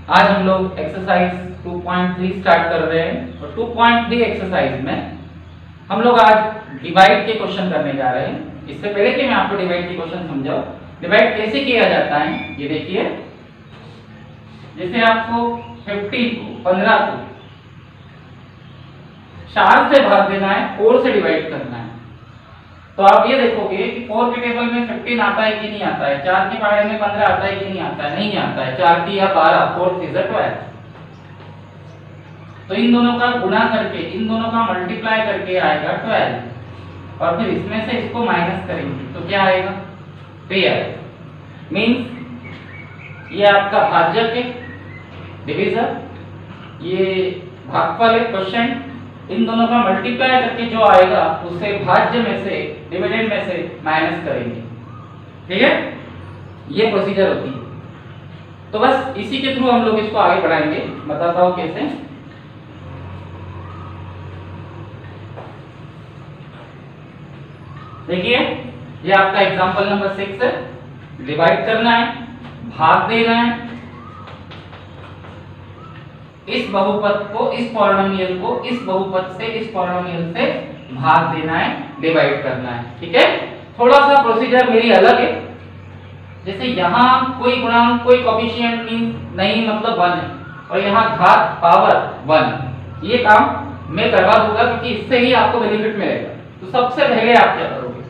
आज हम लोग एक्सरसाइज 2.3 स्टार्ट कर रहे हैं और 2.3 एक्सरसाइज में हम लोग आज डिवाइड के क्वेश्चन करने जा रहे हैं। इससे पहले कि मैं आपको डिवाइड के क्वेश्चन समझाऊं, डिवाइड कैसे किया जाता है ये देखिए। जैसे आपको 15 को 4 से भाग देना है, 4 से डिवाइड करना है, तो आप ये देखोगे कि 4 के टेबल में 15 आता है कि नहीं आता है, 4 के पहाड़े में 15 आता है कि नहीं आता है, नहीं आता है। 4 की या 12, 4 से 12। तो इन दोनों का गुणा करके, इन दोनों का मल्टीप्लाई करके आएगा 12 और फिर इसमें से इसको माइनस करेंगे तो क्या आएगा, 3 मीन्स ये आपका भाजक है, डिवीजर, ये भागफल है, क्वोशिएंट। इन दोनों का मल्टीप्लाई करके जो आएगा उसे भाज्य में से, डिविडेंड में से माइनस करेंगे। ठीक है, ये प्रोसीजर होती है। तो बस इसी के थ्रू हम लोग इसको आगे बढ़ाएंगे। बताता हूं कैसे। देखिए ये आपका एग्जांपल नंबर 6 है। डिवाइड करना है, भाग देना है, इस बहुपद को, इस पॉलिनोमियल को इस बहुपद से, इस पॉलिनोमियल से भाग देना है, डिवाइड करना है। ठीक है, थोड़ा सा प्रोसीजर मेरी अलग है। जैसे यहाँ कोई गुणांक, कोई कोएफिशिएंट नहीं, मतलब 1 है, और यहाँ घात पावर 1। ये काम मैं करवा दूंगा क्योंकि इससे ही आपको बेनिफिट मिलेगा। तो सबसे पहले आप क्या करोगे,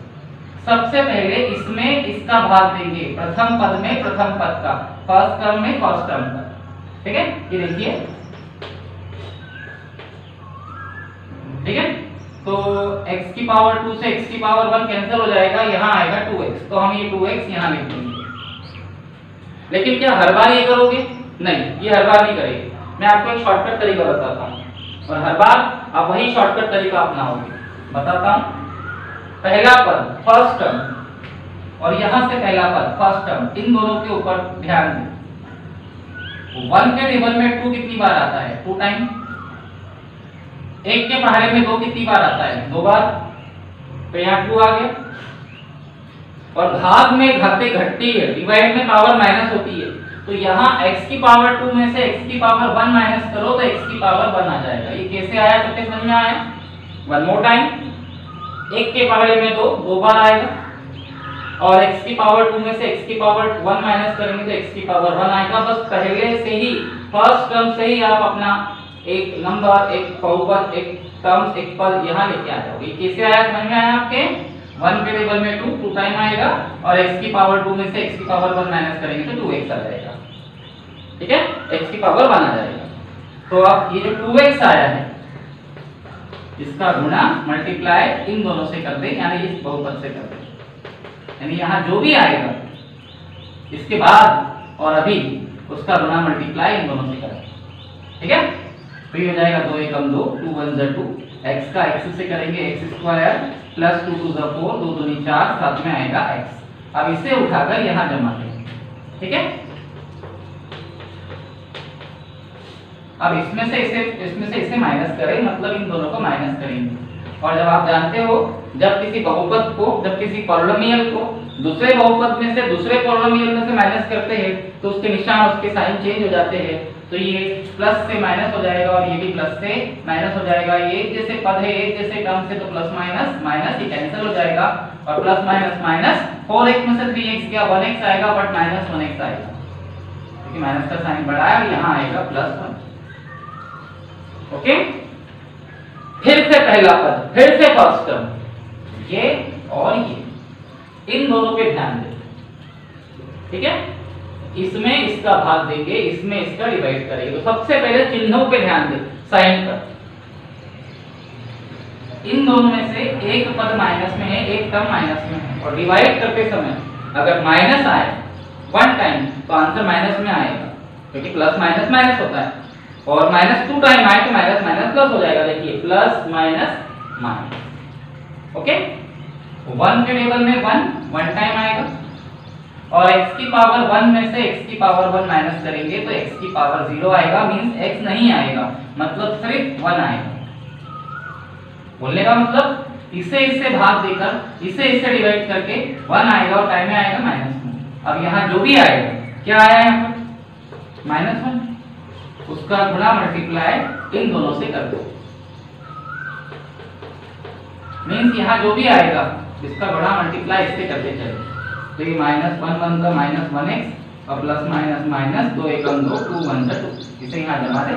सबसे पहले इसमें इसका भाग देंगे, प्रथम पद में प्रथम पद का, फर्स्ट टर्म में फर्स्ट टर्म का। ठीक है, ये देखिए, ठीक है। तो x की पावर 2 से x की पावर 1 कैंसिल हो जाएगा, यहाँ आएगा 2x, तो हम ये 2x यहाँ लिख देंगे। लेकिन क्या हर बार ये करोगे? नहीं, ये हर बार नहीं करेंगे। मैं आपको एक शॉर्टकट तरीका बताता हूँ और हर बार आप वही शॉर्टकट तरीका अपनाओगे। बताता हूँ, पहला पद फर्स्ट टर्म और यहाँ से पहला पद फर्स्ट टर्म, इन दोनों के ऊपर ध्यान दें। 1 के टेबल में 2 कितनी बार आता है, 2 टाइम। 1 के पहाड़े में 2 कितनी बार आता है, 2 बार। तो यहाँ 2 आ गया। और भाग में घाते घटती है, डिवाइड में पावर माइनस होती है, तो यहाँ x की पावर 2 में से x की पावर 1 माइनस करो तो x की पावर 1 आ जाएगा। ये कैसे आया, सबके समझ में आया? 1 मोर टाइम, 1 के पहाड़े में 2 बार आएगा, और x की पावर 2 में से x की पावर 1 माइनस करेंगे तो x की पावर 1 आएगा। बस पहले से ही फर्स्ट टर्म से ही आप अपना एक नंबर, एक बहुपद, एक टर्म्स, एक पद यहाँ लेके आ जाओगे। कैसे आया, समझ में आया आपके? 1 के टेबल में 2 टाइम आएगा, और x की पावर 2 में से x की पावर 1 माइनस करेंगे तो 2x आ जाएगा। ठीक है, x की पावर 1 आ जाएगा। तो अब ये जो 2x आया है, इसका गुणा मल्टीप्लाई इन दोनों से कर दे, यानी इस बहुपद से कर दे। यानी यहाँ जो भी आएगा इसके बाद और अभी, उसका गुणा मल्टीप्लाई इन दोनों से कर दे। ठीक है, तो ये हो जाएगा 2 एकम 2, 2 1 2, x का x से करेंगे x स्क्वायर प्लस 2 2 4, 2 2 4, साथ में आएगा x। अब इसे उठाकर यहाँ जमा करेंगे। ठीक है, अब इसमें से इसे माइनस करें, मतलब इन दोनों को माइनस करेंगे। और जब आप जानते हो, जब किसी बहुपद को, जब किसी पॉलिनोमियल को दूसरे बहुपद में से, दूसरे पॉलिनोमियल में से माइनस करते हैं तो उसके निशान, उसके साइन चेंज हो जाते हैं। तो ये प्लस से माइनस हो जाएगा और ये भी प्लस से माइनस हो जाएगा। ये एक जैसे पद है, एक जैसे टर्म से, तो प्लस माइनस माइनस ये कैंसिल हो जाएगा, और प्लस माइनस माइनस, 4x में से 3x गया, 1x आएगा, बट माइनस 1x आएगा क्योंकि माइनस का साइन बढ़ा है, और यहाँ आएगा प्लस 1। ओके, फिर से पहला पद, फिर से फर्स्ट टर्म, ये और ये, इन दोनों पे ध्यान दें। ठीक है, इसमें इसका भाग देंगे, इसमें इसका डिवाइड करेंगे। तो सबसे पहले चिन्हों पे ध्यान दें, साइन पर। इन दोनों में से एक पद माइनस में है, एक टर्म माइनस में है, और डिवाइड करते समय अगर माइनस आए 1 टाइम तो आंसर माइनस में आएगा, क्योंकि प्लस माइनस माइनस होता है। और माइनस 2 टाइम आए तो माइनस माइनस प्लस हो जाएगा। देखिए, प्लस माइनस माइनस। ओके, 1 के टेबल में 1 टाइम आएगा, और x की पावर 1 में से x की पावर 1 माइनस करेंगे तो x की पावर 0 आएगा, मींस x नहीं आएगा, मतलब सिर्फ 1 आएगा। बोलने का मतलब, इसे इससे भाग देकर, इसे इससे डिवाइड करके 1 आएगा और टाइम में आएगा -1। अब यहाँ जो भी आएगा, क्या आया यहाँ पर? -1। उसका गुणा मल्टीप्लाई इन दोनों से कर दो। मीन्स यहाँ जो भी आएगा इसका गुणा मल्टीप्लाई इससे करते चले। तो ये -1 1 का -1x और प्लस माइनस माइनस 2 1 2 2 1 2, इसे यहाँ जमा दे।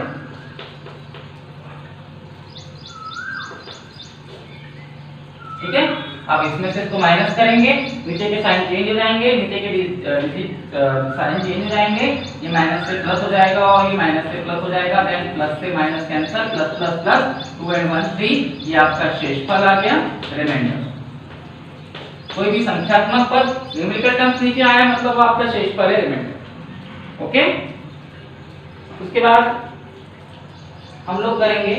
ठीक है, अब इसमें से इसको माइनस करेंगे, नीचे के साइन चेंज हो जाएंगे, नीचे के साइन चेंज हो जाएंगे, ये माइनस से प्लस हो जाएगा और ये माइनस से प्लस हो जाएगा, देन प्लस से minus cancel, plus plus plus 2 and 1 3, ये आपका शेषफल आ गया, रिमाइंडर। कोई भी संख्यात्मक पद न्यूमेरिकल टर्म्स नीचे आया मतलब वो आपका शेषफल है, रिमाइंडर। ओके, उसके बाद हम लोग करेंगे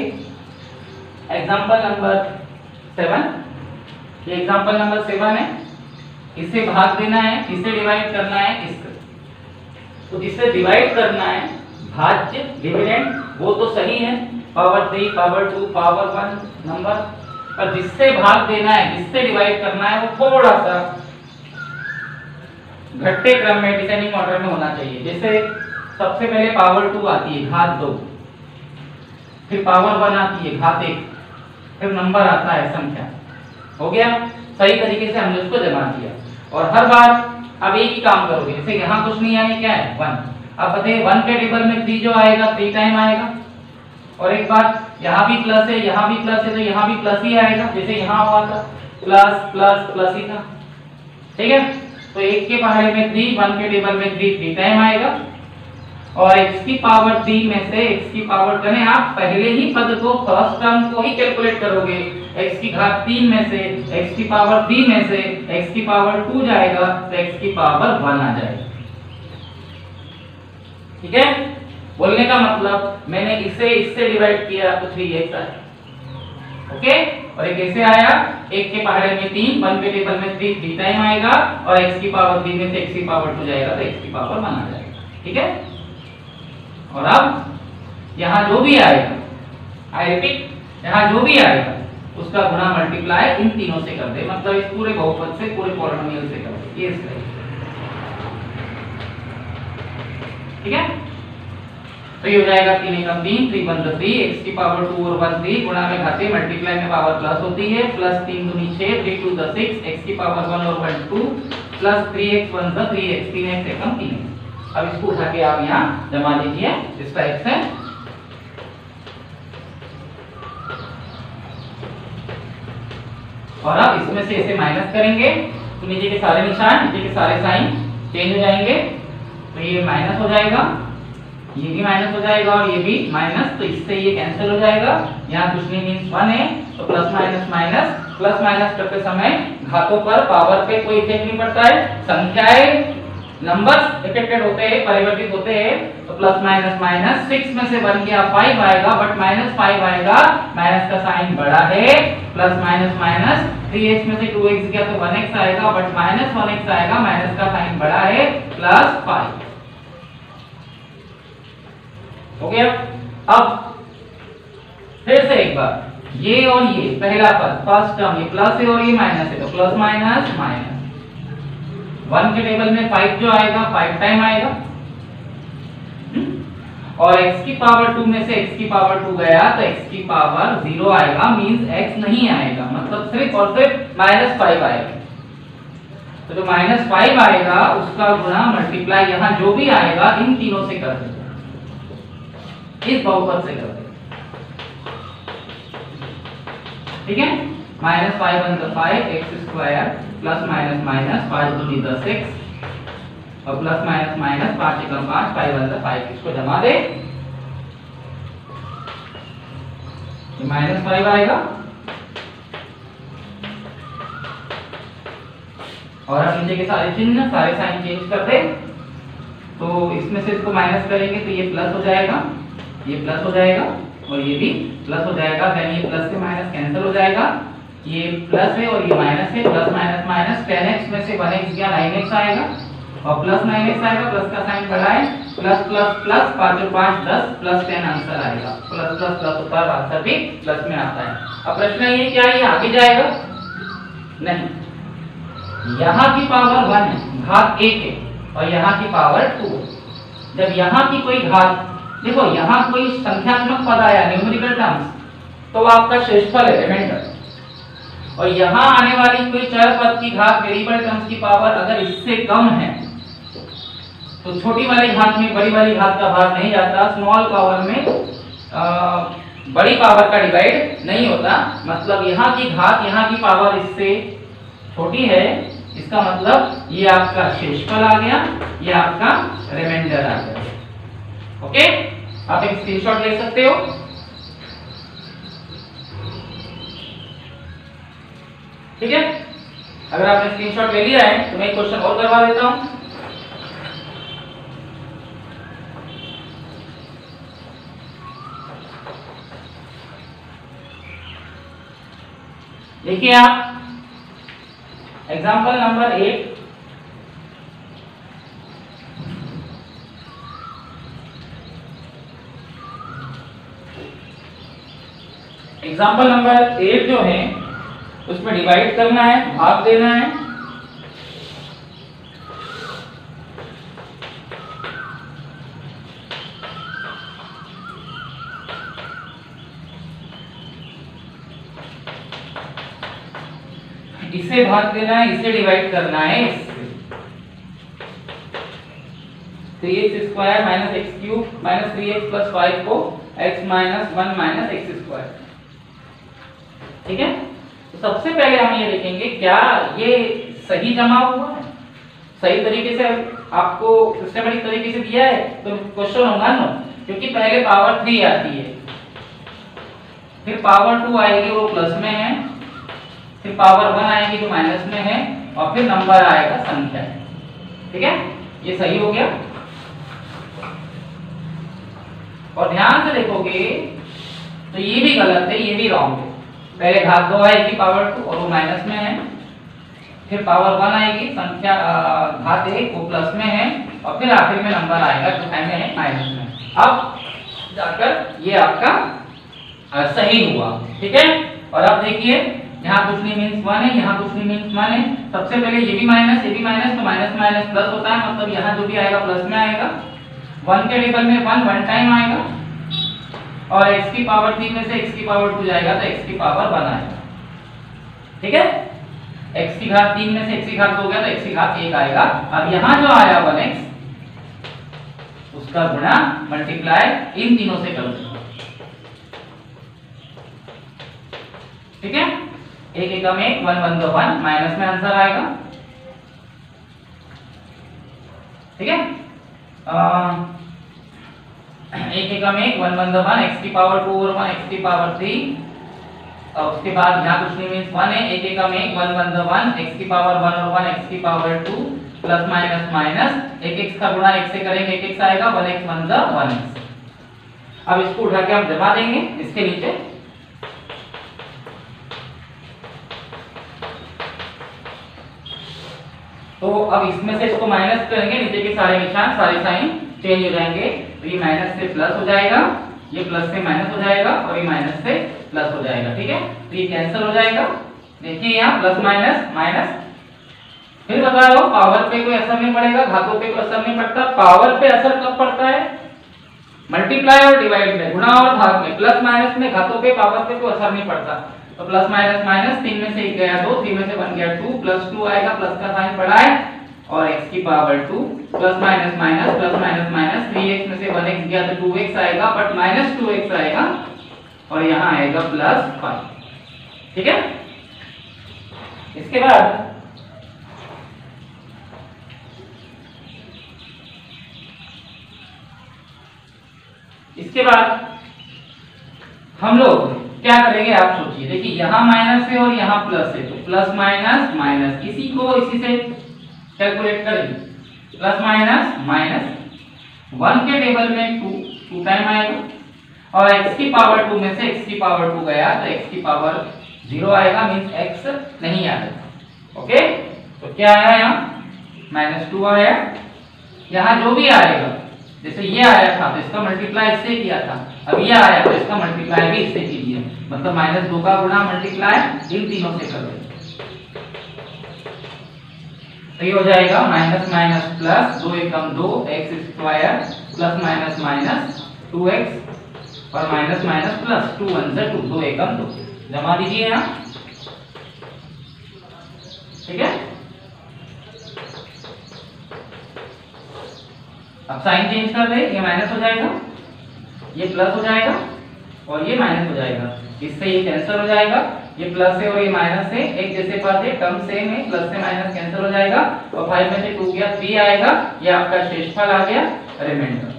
एग्जांपल नंबर 7। ये एग्जांपल नंबर 7 है, इससे भाग देना है, इससे डिवाइड करना है, इससे। तो जिससे डिवाइड करना है भाज्य डिविडेंड वो तो सही है, पावर 3 पावर 2 पावर 1 नंबर, और जिससे भाग देना है, जिससे डिवाइड करना है वो थोड़ा सा घटते क्रम में डिसेंडिंग ऑर्डर में होना चाहिए। जैसे सबसे पहले पावर 2 आती है घात 2, फिर पावर 1 आती है घात 1, फिर नंबर आता है संख्या। हो गया, सही तरीके से हमने उसको जमा किया। और हर बार अब एक ही काम करोगे, जैसे यहाँ कुछ नहीं आया, क्या है 1, अब बताइए 1 के टेबल में 3 जो आएगा 3 टाइम आएगा। और एक बात, यहाँ भी प्लस है, यहाँ भी प्लस है, तो यहाँ भी प्लस ही आएगा, जैसे यहाँ हुआ था प्लस प्लस प्लस ही था। ठीक है, तो 1 के पहाड़े में 3, 1 के टेबल में 3 टाइम आएगा। और x की पावर 3 में से x की पावर करें, आप पहले ही पद को फर्स्ट टर्म को ही कैलकुलेट करोगे। x की घात 3 में से x की पावर 3 में से x की पावर 2 जाएगा तो x की पावर 1 आ जाएगा। ठीक है, बोलने का मतलब मैंने इसे इससे डिवाइड किया तो 3x आया। ओके, और एक ऐसे आया, 1 के पहाड़े में 3, 1 के टेबल में 3 टाइम आएगा, और x की पावर 3 में से x की पावर 2 जाएगा तो x की पावर 1 आ जाएगा। ठीक है, और अब यहाँ जो भी आएगा, आई रिपीट, यहाँ जो भी आएगा उसका गुणा मल्टीप्लाई इन तीनों से कर दे, मतलब इस पूरे बहुपद से, पूरे पॉलिनोमियल से कर दे, ये इसका। ठीक है, तो ये हो जाएगा 3 एकम 3, 3 1 3, x की पावर 2 और 1 3, गुणा में घाते मल्टीप्लाई में पावर प्लस होती है, प्लस 3 दूनी 6, 3 2 6, x की पावर 1 और 1 2, प्लस 3x 1 3x, 3x एकम 3। अब इसको उठा के आप यहाँ जमा दीजिए इस टाइप से। और अब इसमें से इसे माइनस करेंगे तो नीचे के सारे निशान, नीचे के सारे साइन चेंज हो जाएंगे, तो ये माइनस हो जाएगा, ये भी माइनस हो जाएगा और ये भी माइनस, तो इससे ये कैंसिल हो जाएगा। यहाँ कुछ नहीं, मींस 1 है तो plus minus minus, plus minus करते समय घातों पर पावर पे कोई इफेक्ट नहीं पड़ता है, संख्याएं नंबर्स इफेक्टेड होते हैं, परिवर्तित होते हैं। तो प्लस माइनस माइनस, 6 में से बन गया 5 आएगा, बट -5 आएगा, माइनस का साइन बड़ा है, प्लस माइनस माइनस, 3x में से 2x गया तो 1x आएगा, बट -1x आएगा, माइनस का साइन बड़ा है, प्लस 5। हो गया। अब फिर से एक बार, ये और ये पहला पद फर्स्ट टर्म, ये प्लस है और ये माइनस है, तो प्लस माइनस माइनस, 1 के टेबल में 5 जो आएगा 5 टाइम आएगा, और x की पावर 2 में से x की पावर 2 गया तो x की पावर 0 आएगा, मींस x नहीं आएगा, मतलब सिर्फ और सिर्फ -5 आएगा। तो जो -5 आएगा उसका गुणा मल्टीप्लाई यहाँ जो भी आएगा इन तीनों से कर दे, इस बहुपद से कर दे। ठीक है, -5 1 5 x square plus minus minus 5 दूनी 10 x और प्लस माइनस माइनस 5 एकम 5, 5 1 5, इसको जमा दे, ये -5 आएगा। और अब नीचे के सारे चिन्ह, सारे साइन चेंज कर दे, तो इसमें से इसको माइनस करेंगे तो ये प्लस हो जाएगा, ये प्लस हो जाएगा और ये भी प्लस हो जाएगा, यानी ये प्लस से माइनस कैंसिल हो जाएगा, ये प्लस है और ये माइनस है, प्लस माइनस माइनस, 10x में से 1x गया 9x आएगा और प्लस 9x आएगा, प्लस का साइन बड़ा है, प्लस प्लस प्लस 5 और 5 10, प्लस 10 आंसर आएगा, प्लस प्लस प्लस होता है, आंसर भी प्लस में आता है। अब प्रश्न ये क्या ये आगे जाएगा? नहीं, यहाँ की पावर 1 है, घात 1 है और यहाँ की पावर 2 है। जब यहाँ की कोई घात देखो यहाँ कोई संख्यात्मक पद आया न्यूमेरिकल टर्म्स, तो वो आपका शेषफल है, रिमाइंडर। और यहाँ आने वाली कोई चर पद की घात, वेरिएबल टर्म्स की पावर अगर इससे कम है तो छोटी वाली घात में बड़ी वाली घात का भाग नहीं जाता, स्मॉल पावर में बड़ी पावर का डिवाइड नहीं होता। मतलब यहाँ की घात यहाँ की पावर इससे छोटी है, इसका मतलब ये आपका शेषफल आ गया, ये आपका रिमाइंडर आ गया। ओके, आप एक स्क्रीनशॉट ले सकते हो। ठीक है, अगर आपने स्क्रीनशॉट ले लिया है तो मैं एक क्वेश्चन और करवा देता हूं। देखिए आप एग्जाम्पल नंबर 8, एग्जाम्पल नंबर 8 जो है उसमें डिवाइड करना है, भाग देना है। इसे भाग देना है, इसे डिवाइड करना है इससे। 3x square minus x cube minus 3x plus 5 को x minus 1 minus x square. ठीक है, तो सबसे पहले हम ये देखेंगे क्या ये सही जमा हुआ है, सही तरीके से आपको सिस्टमैटिक तरीके से दिया है तो क्वेश्चन होगा ना, क्योंकि पहले पावर 3 आती है, फिर पावर 2 आएगी वो प्लस में है, फिर पावर 1 आएगी जो माइनस में है, और फिर नंबर आएगा संख्या। ठीक है, ये सही हो गया। और ध्यान से देखोगे तो ये भी गलत है, ये भी रॉन्ग है। पहले घात 2 आएगी पावर 2 और वो माइनस में है, फिर पावर 1 आएगी संख्या घात 1 वो प्लस में है, और फिर आखिर में नंबर आएगा जो में है माइनस में। अब जाकर ये आपका सही हुआ। ठीक है, और अब देखिए यहाँ कुछ नहीं मीन्स 1 है, यहाँ कुछ नहीं मीन्स 1 है। सबसे पहले ये भी माइनस, ये भी माइनस, तो माइनस माइनस प्लस होता है, मतलब यहाँ जो भी आएगा प्लस में आएगा। 1 के टेबल में 1 वन टाइम आएगा, और x की पावर 3 में से x की पावर 2 जाएगा तो x की पावर 1 आएगा। ठीक है, x की घात 3 में से x की घात 2 गया तो x की घात 1 आएगा। अब यहाँ जो आया 1x उसका गुणा मल्टीप्लाई इन तीनों से करो। ठीक है, एक एकम 1 1 1 2 1 माइनस में आंसर आएगा। ठीक है, एक एकम 1 1 1 2 1 x की पावर 2 और 1 x की पावर 3, और उसके बाद यहाँ कुछ नहीं मीन्स 1 है। एक एकम 1 1 1 2 1 x की पावर 1 और 1 x की पावर 2 प्लस माइनस माइनस एक x का गुणा x से करेंगे, एक x आएगा 1x 1 द 1x। अब इसको उठा के हम जमा देंगे इसके नीचे। तो अब इसमें से इसको माइनस करेंगे, नीचे के सारे निशान सारे साइन चेंज हो जाएंगे, तो ये माइनस से प्लस हो जाएगा, ये प्लस से माइनस हो जाएगा, और ये माइनस से प्लस हो जाएगा। ठीक है, तो ये कैंसिल हो जाएगा। देखिए यहाँ प्लस माइनस माइनस। फिर बता रहा हूँ पावर पे कोई असर नहीं पड़ेगा, घातों पे कोई असर नहीं पड़ता। पावर पे असर कब पड़ता है? मल्टीप्लाई और डिवाइड में, गुणा और भाग में। प्लस माइनस में घातों पे पावर पे कोई असर नहीं पड़ता। तो प्लस माइनस माइनस, 3 में से 1 गया 2, 3 में से 1 गया 2, प्लस 2 आएगा, प्लस का साइन पड़ा है, और x की power 2 plus minus minus plus minus minus, 3x में से 1x गया तो 2x आएगा, बट माइनस 2x आएगा, और यहाँ आएगा प्लस 5। ठीक है, इसके बाद हम लोग क्या करेंगे आप सोचिए। देखिए यहाँ माइनस है और यहाँ प्लस है, तो प्लस माइनस माइनस, इसी को इसी से कैलकुलेट करेंगे। प्लस माइनस माइनस, 1 के टेबल में 2 टाइम आएगा, और x की पावर 2 में से x की पावर 2 गया तो x की पावर 0 आएगा, मींस x नहीं आएगा। ओके, तो क्या आया यहाँ -2 आया। यहाँ जो भी आएगा, जैसे ये आया था तो इसका मल्टीप्लाई इससे किया था, अब ये आया तो इसका मल्टीप्लाई भी इससे कीजिए, मतलब -2 का गुणा मल्टीप्लाई इन तीनों से कर देंगे, तो ये हो जाएगा माइनस माइनस प्लस, 2 एकम 2 x square plus minus minus 2x और माइनस माइनस प्लस 2 1 से 2 2 एकम 2 जमा दीजिए यहाँ, ठीक है। अब साइन चेंज कर दे, ये माइनस हो जाएगा, ये प्लस हो जाएगा और ये माइनस हो जाएगा, इससे ये कैंसिल हो जाएगा, ये प्लस है और ये माइनस है, एक जैसे पद है, टर्म सेम है, प्लस से माइनस कैंसिल हो जाएगा और 5 में से 2 गया 3 आएगा, ये आपका शेषफल आ गया, रिमाइंडर,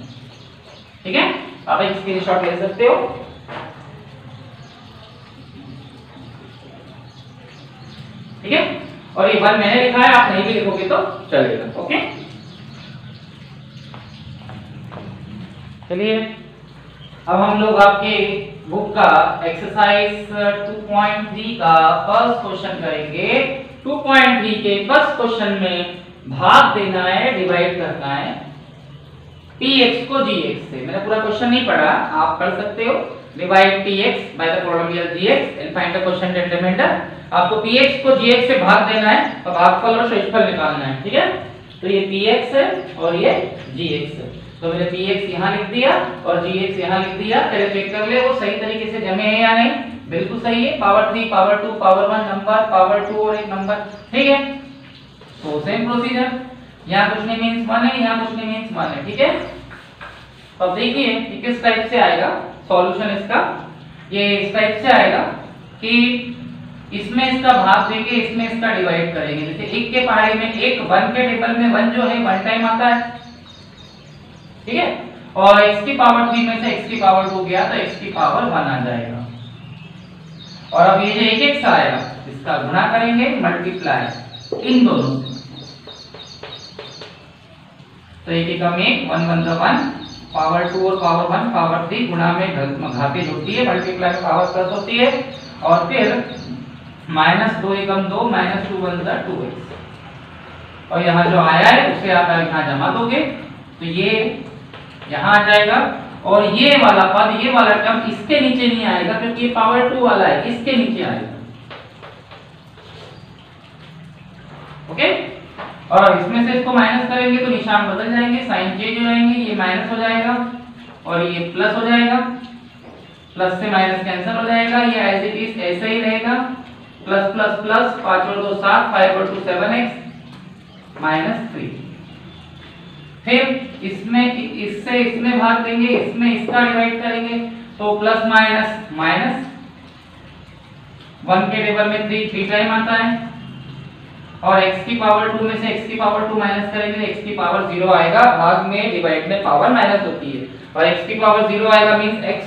ठीक है। आप एक स्क्रीनशॉट ले सकते हो, ठीक है। और एक बार मैंने लिखा है, आप नहीं भी लिखोगे तो चलेगा, ओके। चलिए अब हम लोग आपके बुक का एक्सरसाइज 2.3 का फर्स्ट क्वेश्चन करेंगे। 2.3 के फर्स्ट क्वेश्चन में भाग देना है, डिवाइड करना है px को gx से। मैंने पूरा क्वेश्चन नहीं पढ़ा, आप पढ़ सकते हो। Divide px by the polynomial gx and find the quotient remainder. आपको px को gx से भाग देना है और भागफल और शेषफल निकालना है, ठीक है। तो ये px है और ये gx है, तो मैंने px यहाँ लिख दिया और gx यहाँ लिख दिया। पहले चेक कर ले वो सही तरीके से जमे हैं या नहीं। बिल्कुल सही है, power 3 power 2 power 1 number, power 2 और एक नंबर, ठीक है। तो सेम प्रोसीजर, यहाँ कुछ नहीं मींस 1 है, यहाँ कुछ नहीं मींस 1 है, ठीक है। तो अब देखिए कि किस टाइप से आएगा सॉल्यूशन इसका। ये इस टाइप से आएगा कि इसमें इसका भाग देके इसमें इसका डिवाइड करेंगे। जैसे 1 के पहाड़े में 1, 1 के टेबल में 1 जो है 1 टाइम आता है, ठीक है। और x की पावर 3 में से x की पावर 2 गया तो x की पावर 1 आ जाएगा। और अब ये जो 1 आएगा इसका गुणा करेंगे, मल्टीप्लाई इन दोनों से। तो 1 एकम 1, 1 1 × 1, पावर 2 और पावर 1 पावर 3 गुणा में घाते जुड़ती है, मल्टीप्लाई में पावर प्लस होती है और फिर -2 एकम 2, -2 1 × 2x। और यहाँ जो आया है उसे आप यहाँ जमा दोगे तो ये यहाँ आ जाएगा। और ये वाला पद, ये वाला टर्म इसके नीचे नहीं आएगा क्योंकि ये पावर 2 वाला है, इसके नीचे आएगा, ओके। और इसमें से इसको माइनस करेंगे तो निशान बदल जाएंगे, साइन चेंज हो जाएंगे, ये माइनस हो जाएगा और ये प्लस हो जाएगा, प्लस से माइनस कैंसिल हो जाएगा, ये एज इट इज ऐसे ही रहेगा, प्लस प्लस प्लस 5 और 2 7, 5 और 2 7x -3। फिर इसमें इससे इसमें भाग देंगे, इसमें इसका डिवाइड करेंगे तो प्लस माइनस माइनस, 1 के टेबल में 3 टाइम आता है और x की पावर 2 में से x की पावर 2 माइनस करेंगे तो x की पावर 0 आएगा। भाग में डिवाइड में पावर माइनस होती है और x की पावर 0 आएगा मींस x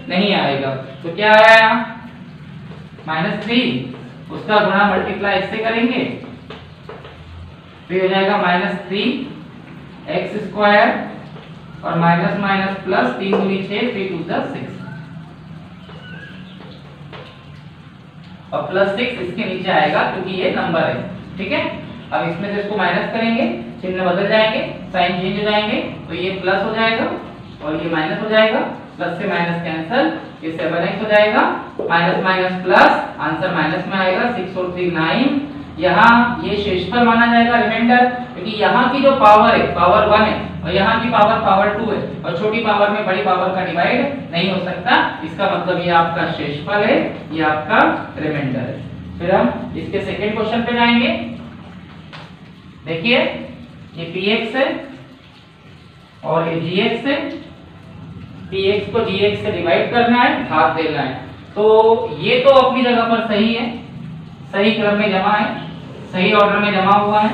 नहीं आएगा। तो क्या आया -3, उसका गुणा मल्टीप्लाई इससे करेंगे तो हो जाएगा -3 x² और माइनस माइनस प्लस 3 × 6 3 2 6 और प्लस 6 इसके नीचे आएगा क्योंकि ये नंबर है, ठीक है। अब इसमें से इसको माइनस करेंगे, चिन्ह बदल जाएंगे, साइन चेंज हो जाएंगे तो ये प्लस हो जाएगा और ये माइनस हो जाएगा, प्लस से माइनस कैंसिल, ये 7x हो जाएगा, minus minus plus, answer minus में आएगा, 6 और 3 9। यहाँ ये शेषफल माना जाएगा, रिमाइंडर, क्योंकि यहाँ की जो पावर है पावर 1 है और यहाँ की पावर 2 है और छोटी पावर में बड़ी पावर का डिवाइड नहीं हो सकता। इसका मतलब ये आपका शेषफल है, ये आपका रिमाइंडर है। फिर हम इसके सेकंड क्वेश्चन पे जाएंगे। देखिए ये px है और ये gx है, px को gx से डिवाइड करना है, भाग देना है। तो ये तो अपनी जगह पर सही है, सही क्रम में जमा है, सही ऑर्डर में जमा हुआ है।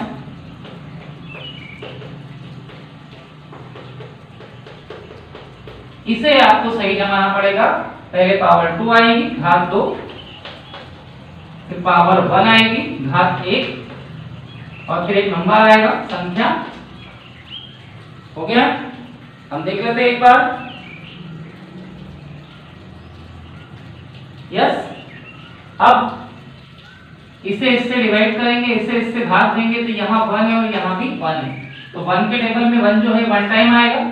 इसे आपको सही जमाना पड़ेगा। पहले पावर 2 आएगी घात 2, फिर पावर 1 आएगी घात 1 और फिर एक नंबर आएगा संख्या। हो गया, हम देख लेते हैं एक बार। यस, अब इसे इससे डिवाइड करेंगे, इसे इससे भाग देंगे तो यहाँ 1 है और यहाँ भी 1 है। तो 1 के टेबल में 1 जो है 1 टाइम आएगा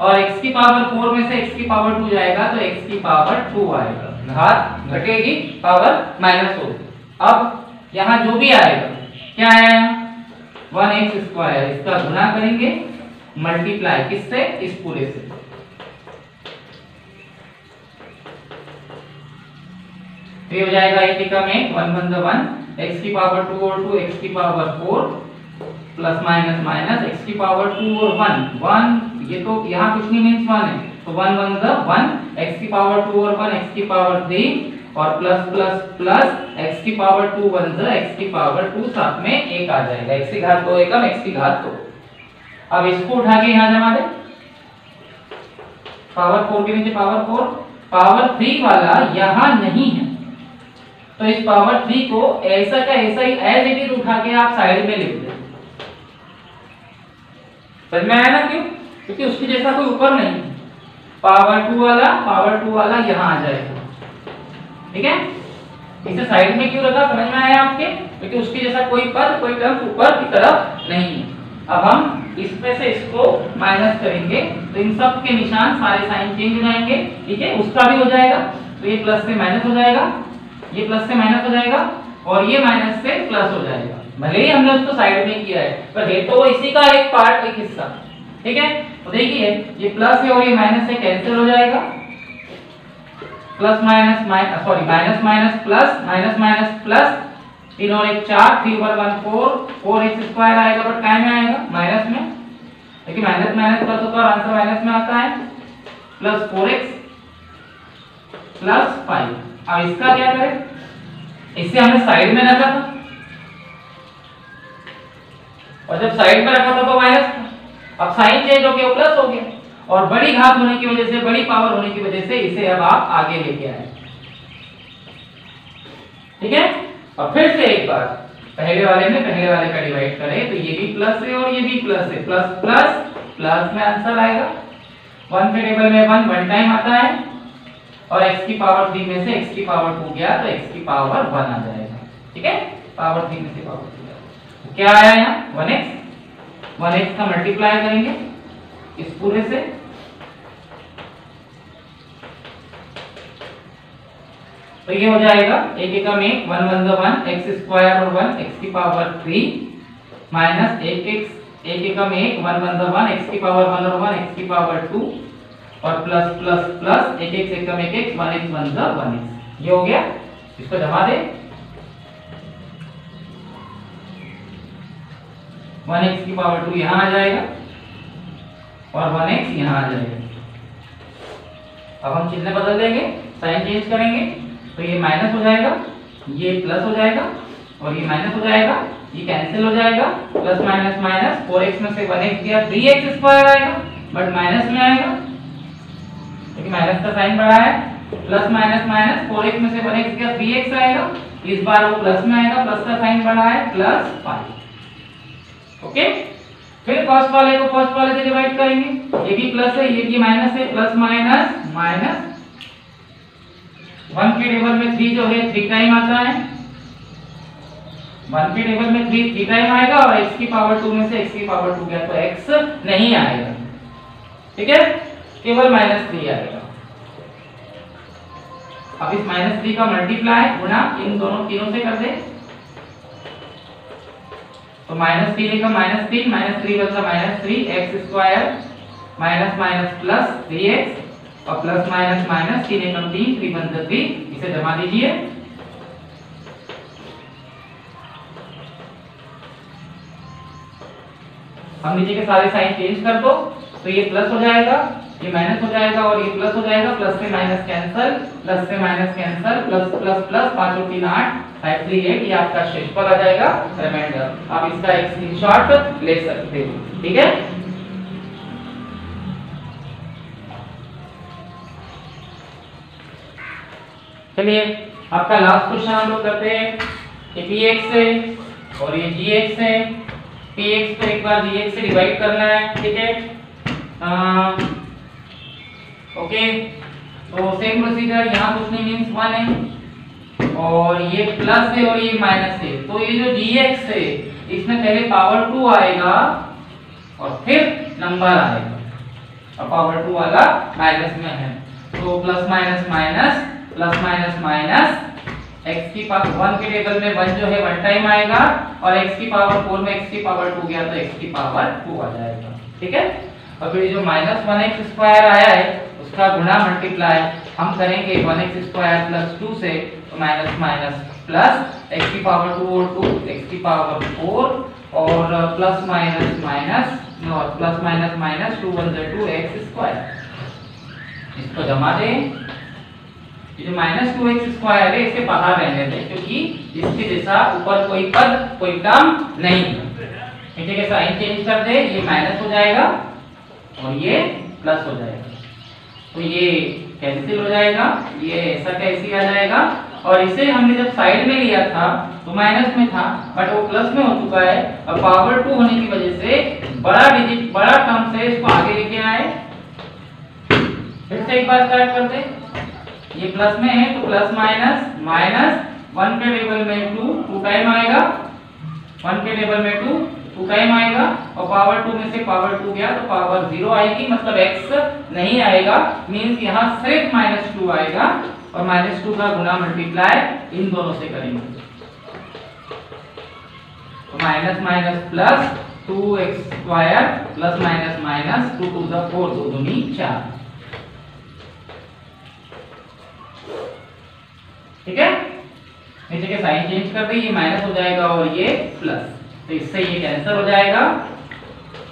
और x की पावर 4 में से x की पावर 2 जाएगा तो x की पावर 2 आएगा, घात घटेगी, पावर माइनस होगी। अब यहाँ जो भी आएगा क्या आया 1x², इसका गुणा करेंगे मल्टीप्लाई किससे, इस पूरे से, तो ये हो जाएगा 1 एकम 1 1 1 द 1 x की पावर 2 और 2 x की power 4 plus minus minus x की पावर 2 और 1 1 ये तो यहाँ कुछ नहीं मींस 1 है तो 1 1 द 1 x की पावर 2 और 1 x की पावर 3 और प्लस प्लस प्लस x की पावर 2 1 द x की पावर 2 साथ में 1 आ जाएगा x की घात 2 एकम x की घात 2। अब इसको उठा के यहाँ जमा दे पावर 4 के नीचे पावर 4 पावर 3 वाला यहाँ नहीं है तो इस पावर 3 को ऐसा का ऐसा ही एज इट इज उठा के आप साइड में लिख दे। समझ में आया ना क्यों? क्योंकि उसके जैसा कोई ऊपर नहीं है। पावर 2 वाला यहाँ आ जाएगा। ठीक है, इसे साइड में क्यों रखा समझ में आया आपके? क्योंकि उसके जैसा कोई पद कोई टर्म ऊपर की तरफ नहीं है। अब हम इसमें से इसको माइनस करेंगे तो इन सब के निशान सारे साइन चेंज हो जाएंगे। ठीक है, उसका भी हो जाएगा तो ये प्लस से माइनस हो जाएगा, ये प्लस से माइनस हो जाएगा और ये माइनस से प्लस हो जाएगा। भले ही हमने उसको साइड में किया है पर है तो इसी का एक पार्ट एक हिस्सा। ठीक है, तो देखिए ये प्लस है और ये माइनस से कैंसिल हो जाएगा। Plus minus minus sorry minus minus plus 3 और 1 4 3 और 1 4 4x स्क्वायर आएगा बट काय में आएगा माइनस में, देखिए माइनस माइनस प्लस होता है और आंसर माइनस में आता है प्लस 4x प्लस 5। अब इसका क्या करें? इसे हमने साइड में रखा था और जब साइड में रखा था तो माइनस था, अब साइन चेंज हो गया प्लस हो गया और बड़ी घात होने की वजह से बड़ी पावर होने की वजह से इसे अब आप आगे लेके आए। ठीक है, और फिर से एक बार पहले वाले का डिवाइड करें तो ये भी प्लस है और ये भी प्लस है, प्लस प्लस प्लस में आंसर आएगा। 1 के टेबल में 1 वन टाइम आता है और x की पावर 3 में से x की पावर 2 गया तो x की पावर 1 आ जाएगा। ठीक है, पावर 3 में से पावर 2 गया तो क्या आया यहाँ 1x का मल्टीप्लाई करेंगे इस पूरे से तो ये हो जाएगा 1 एकम 1 1 1 द 1 x स्क्वायर और 1 x की power 3 minus 1 Ekam 1 1 1 the 1 x की पावर 1 और 1 x की पावर 2 और plus plus plus 1 Ekam 1 1 1x 1 the 1x। ये हो गया, इसको जमा दे 1x की पावर 2 यहाँ आ जाएगा और 1x यहाँ आ जाएगा। अब हम चिन्ह बदल देंगे, साइन चेंज करेंगे तो ये माइनस हो जाएगा, ये प्लस हो जाएगा और ये माइनस हो जाएगा, ये कैंसिल हो जाएगा। प्लस माइनस माइनस 4x में से 1x गया 3x स्क्वायर आएगा बट माइनस में आएगा क्योंकि माइनस का साइन बढ़ा है। प्लस माइनस माइनस 4x में से 1x गया 3x आएगा, इस बार वो प्लस में आएगा, प्लस का साइन बढ़ा है प्लस 5। ओके, फिर फर्स्ट वाले को फर्स्ट वाले से डिवाइड करेंगे, ये भी प्लस है ये भी माइनस है, प्लस माइनस माइनस 1 के टेबल में 3 जो है 3 टाइम आता है, 1 के टेबल में 3 टाइम आएगा और x की पावर 2 में से x की पावर 2 गया तो x नहीं आएगा। ठीक है, केवल -3 आएगा। अब इस -3 का मल्टीप्लाई गुणा इन दोनों तीनों से कर दे तो -3 का -3 -3 बचा -3 x square minus minus plus 3x और प्लस माइनस माइनस 3 एकम 3 3 बन 3, इसे जमा दीजिए। हम नीचे के सारे साइन चेंज कर दो तो ये प्लस हो जाएगा, ये माइनस हो जाएगा और ये प्लस हो जाएगा। प्लस से माइनस कैंसिल, प्लस से minus cancel, plus plus plus 5 और 3 8 5 3 8, ये आपका शेषफल आ जाएगा रिमाइंडर। आप इसका एक स्क्रीनशॉट ले सकते हो। ठीक है, चलिए आपका लास्ट क्वेश्चन हम लोग करते हैं कि px है और ये gx है। px को एक बार gx से डिवाइड करना है। ठीक है, ओके, तो सेम प्रोसीजर, यहाँ कुछ नहीं मींस 1 है और ये प्लस है और ये माइनस है तो ये जो gx है इसमें पहले पावर 2 आएगा और फिर नंबर आएगा और पावर 2 वाला माइनस में है तो plus minus minus plus minus minus x की पावर 1 के टेबल में 1 जो है 1 टाइम आएगा और x की पावर 4 में x की पावर 2 गया तो x की पावर 2 आ जाएगा। ठीक है, और फिर जो -1x स्क्वायर आया है उसका गुणा मल्टीप्लाई हम करेंगे 1x स्क्वायर प्लस 2 से तो माइनस माइनस प्लस x की पावर 2 और 2 x की पावर 4 और प्लस माइनस माइनस और plus minus minus 2 1 2 x square. इसको जमा दें, ये जो माइनस 2x स्क्वायर है इसे बाहर रहने दें क्योंकि इसकी दिशा ऊपर कोई पद कोई टर्म नहीं है। ठीक है, साइन चेंज कर दे, ये माइनस हो जाएगा और ये प्लस हो जाएगा, तो ये कैंसिल हो जाएगा, ये ऐसा कैसे आ जाएगा। और इसे हमने जब साइड में लिया था तो माइनस में था बट वो प्लस में हो चुका है, और पावर 2 होने की वजह से बड़ा डिजिट बड़ा टर्म से इसको आगे लेके आए। फिर से एक बार स्टार्ट करते, ये प्लस में है तो प्लस माइनस माइनस 1 के टेबल में 2 टाइम आएगा, 1 के टेबल में 2 टाइम आएगा और पावर 2 में से पावर 2 गया तो पावर 0 आएगी, मतलब x नहीं आएगा, मींस यहाँ सिर्फ -2 आएगा और -2 का गुना मल्टीप्लाई इन दोनों से करेंगे, तो minus minus plus 2x square plus minus minus 2 to the 4 2 दूनी 4। ठीक है, नीचे के साइन चेंज कर दें, ये माइनस हो जाएगा और ये प्लस, तो इससे ये कैंसिल हो जाएगा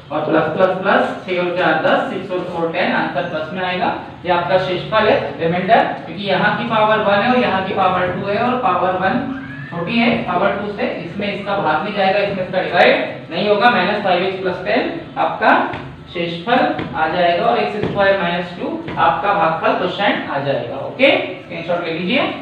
और प्लस प्लस प्लस 6 और 4 10 6 और 4 10 आंसर प्लस में आएगा। ये आपका शेषफल है रिमाइंडर, क्योंकि यहाँ की पावर 1 है और यहाँ की पावर 2 है और पावर 1 छोटी है पावर 2 से, इसमें इसका भाग नहीं जाएगा, इसमें इसका डिवाइड नहीं होगा। -5x + 10 आपका शेषफल आ जाएगा और x स्क्वायर -2 आपका भागफल क्वोशिएंट आ जाएगा। ओके, स्क्रीनशॉट ले लीजिए।